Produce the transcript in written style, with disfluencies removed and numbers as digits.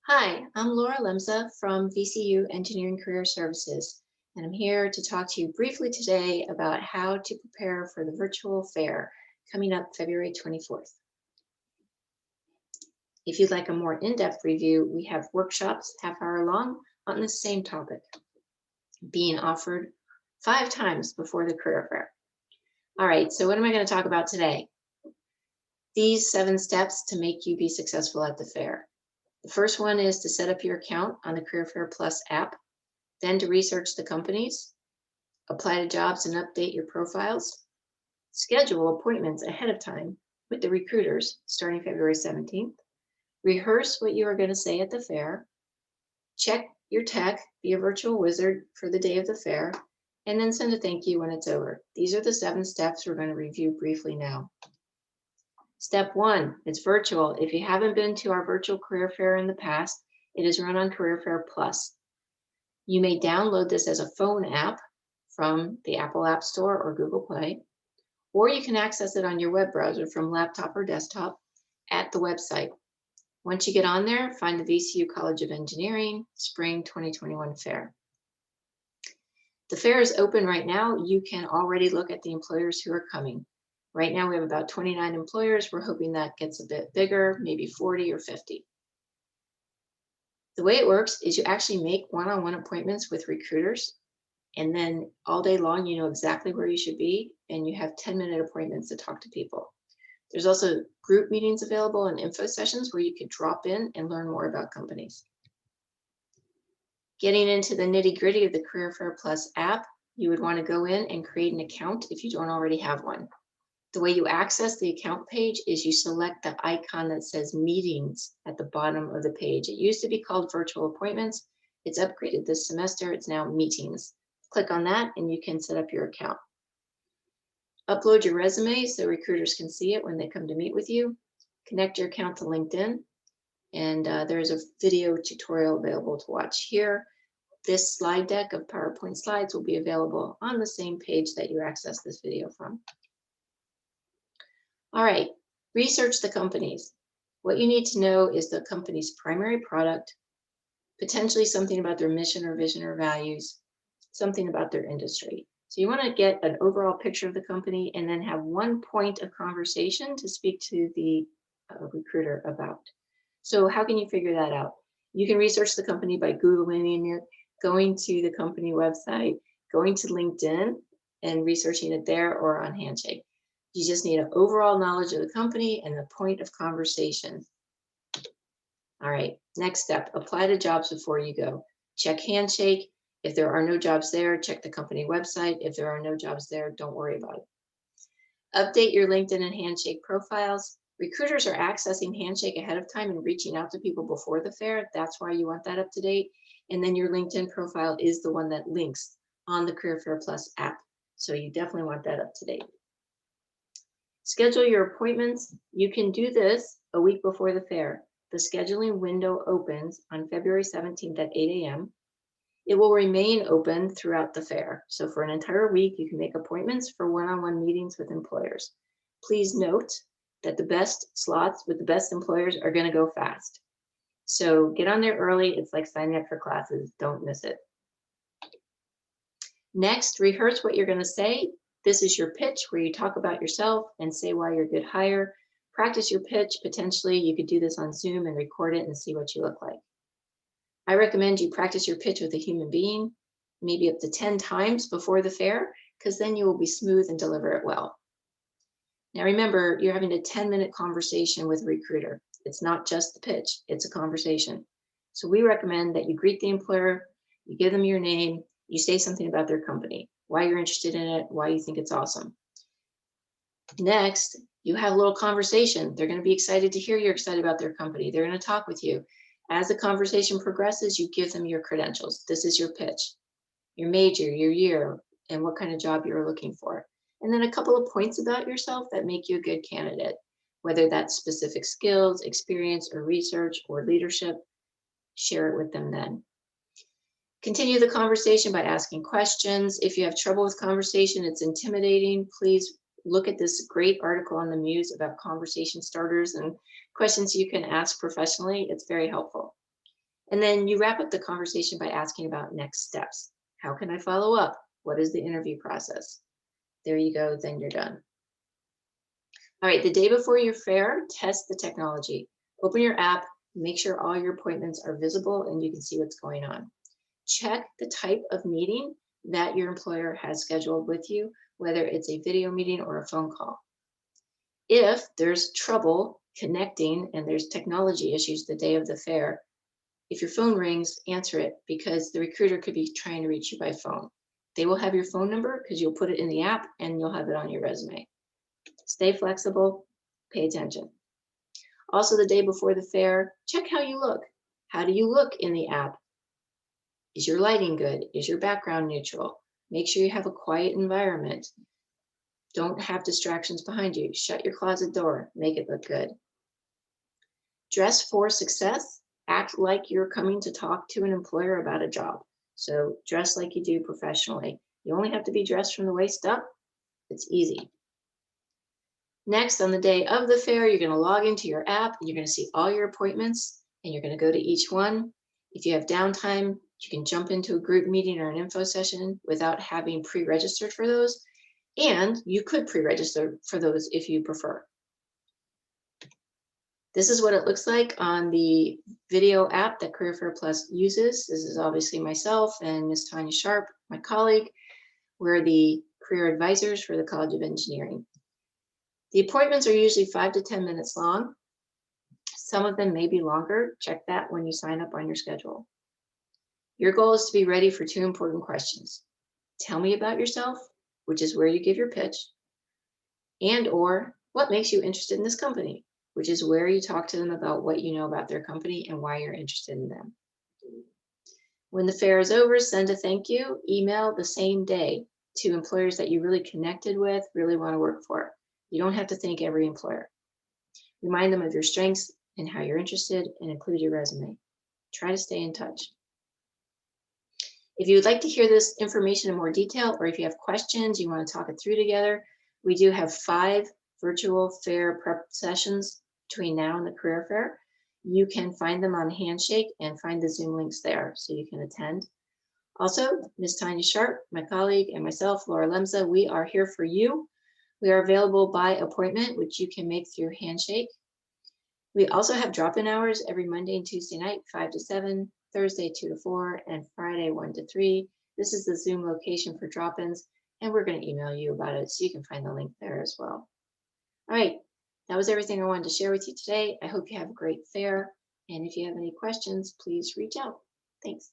Hi, I'm Laura Lemza from VCU Engineering Career Services, and I'm here to talk to you briefly today about how to prepare for the virtual fair coming up February 24th. If you'd like a more in-depth review, we have workshops half hour long on the same topic being offered 5 times before the career fair. All right, so what am I going to talk about today? These 7 steps to make you be successful at the fair. The first one is to set up your account on the Career Fair Plus app, then to research the companies, apply to jobs and update your profiles, schedule appointments ahead of time with the recruiters starting February 17th, rehearse what you are going to say at the fair, check your tech, be a virtual wizard for the day of the fair, and then send a thank you when it's over. These are the 7 steps we're going to review briefly now. Step 1, it's virtual. If you haven't been to our virtual career fair in the past, it is run on Career Fair Plus. You may download this as a phone app from the Apple App Store or Google Play, or you can access it on your web browser from laptop or desktop at the website. Once you get on there, find the VCU College of Engineering Spring 2021 Fair. The fair is open right now. You can already look at the employers who are coming. Right now we have about 29 employers. We're hoping that gets a bit bigger, maybe 40 or 50. The way it works is you actually make one-on-one appointments with recruiters, and then all day long, you know exactly where you should be, and you have 10-minute appointments to talk to people. There's also group meetings available and info sessions where you could drop in and learn more about companies. Getting into the nitty-gritty of the Career Fair Plus app, you would want to go in and create an account if you don't already have one. The way you access the account page is you select the icon that says meetings at the bottom of the page. It used to be called virtual appointments. It's upgraded this semester. It's now meetings. Click on that and you can set up your account. Upload your resume so recruiters can see it when they come to meet with you. Connect your account to LinkedIn. And there's a video tutorial available to watch here. This slide deck of PowerPoint slides will be available on the same page that you access this video from. All right, research the companies. What you need to know is the company's primary product, potentially something about their mission or vision or values, something about their industry. So you want to get an overall picture of the company and then have one point of conversation to speak to the recruiter about. So how can you figure that out? You can research the company by Googling it, going to the company website, going to LinkedIn and researching it there or on Handshake. You just need an overall knowledge of the company and a point of conversation. All right, next step, apply to jobs before you go. Check Handshake. If there are no jobs there, check the company website. If there are no jobs there, don't worry about it. Update your LinkedIn and Handshake profiles. Recruiters are accessing Handshake ahead of time and reaching out to people before the fair. That's why you want that up to date. And then your LinkedIn profile is the one that links on the Career Fair Plus app. So you definitely want that up to date. Schedule your appointments. You can do this a week before the fair. The scheduling window opens on February 17th at 8 a.m. It will remain open throughout the fair. So for an entire week, you can make appointments for one-on-one meetings with employers. Please note that the best slots with the best employers are going to go fast. So get on there early. It's like signing up for classes. Don't miss it. Next, rehearse what you're going to say. This is your pitch where you talk about yourself and say why you're a good hire. Practice your pitch. Potentially, you could do this on Zoom and record it and see what you look like. I recommend you practice your pitch with a human being, maybe up to 10 times before the fair, because then you will be smooth and deliver it well. Now remember, you're having a 10-minute conversation with a recruiter. It's not just the pitch, it's a conversation. So we recommend that you greet the employer, you give them your name, you say something about their company, why you're interested in it, why you think it's awesome. Next, you have a little conversation. They're going to be excited to hear you're excited about their company. They're going to talk with you. As the conversation progresses, you give them your credentials. This is your pitch, your major, your year, and what kind of job you're looking for. And then a couple of points about yourself that make you a good candidate, whether that's specific skills, experience, or research, or leadership. Share it with them then. Continue the conversation by asking questions. If you have trouble with conversation, it's intimidating, please look at this great article on the Muse about conversation starters and questions you can ask professionally. It's very helpful. And then you wrap up the conversation by asking about next steps. How can I follow up? What is the interview process? There you go, then you're done. All right, the day before your fair, test the technology. Open your app, make sure all your appointments are visible and you can see what's going on. Check the type of meeting that your employer has scheduled with you, whether it's a video meeting or a phone call. If there's trouble connecting and there's technology issues the day of the fair, if your phone rings, answer it because the recruiter could be trying to reach you by phone. They will have your phone number because you'll put it in the app and you'll have it on your resume. Stay flexible, pay attention. Also, the day before the fair, check how you look. How do you look in the app? Is your lighting good? Is your background neutral? Make sure you have a quiet environment. Don't have distractions behind you. Shut your closet door. Make it look good. Dress for success. Act like you're coming to talk to an employer about a job. So dress like you do professionally. You only have to be dressed from the waist up. It's easy. Next, on the day of the fair, you're going to log into your app and you're going to see all your appointments and you're going to go to each one. If you have downtime, you can jump into a group meeting or an info session without having pre-registered for those. And you could pre-register for those if you prefer. This is what it looks like on the video app that Career Fair Plus uses. This is obviously myself and Ms. Tanya Sharp, my colleague. We're the career advisors for the College of Engineering. The appointments are usually 5 to 10 minutes long. Some of them may be longer. Check that when you sign up on your schedule. Your goal is to be ready for 2 important questions. Tell me about yourself, which is where you give your pitch, and or what makes you interested in this company, which is where you talk to them about what you know about their company and why you're interested in them. When the fair is over, send a thank you email the same day to employers that you really connected with, really want to work for. You don't have to thank every employer. Remind them of your strengths and how you're interested and include your resume. Try to stay in touch. If you would like to hear this information in more detail, or if you have questions, you want to talk it through together, we do have 5 virtual fair prep sessions between now and the career fair. You can find them on Handshake and find the Zoom links there so you can attend. Also, Ms. Tanya Sharp, my colleague, and myself, Laura Lemza, we are here for you. We are available by appointment, which you can make through Handshake. We also have drop-in hours every Monday and Tuesday night, 5 to 7, Thursday 2 to 4, and Friday 1 to 3. This is the Zoom location for drop-ins, and we're going to email you about it so you can find the link there as well. All right, that was everything I wanted to share with you today. I hope you have a great fair, and if you have any questions, please reach out. Thanks.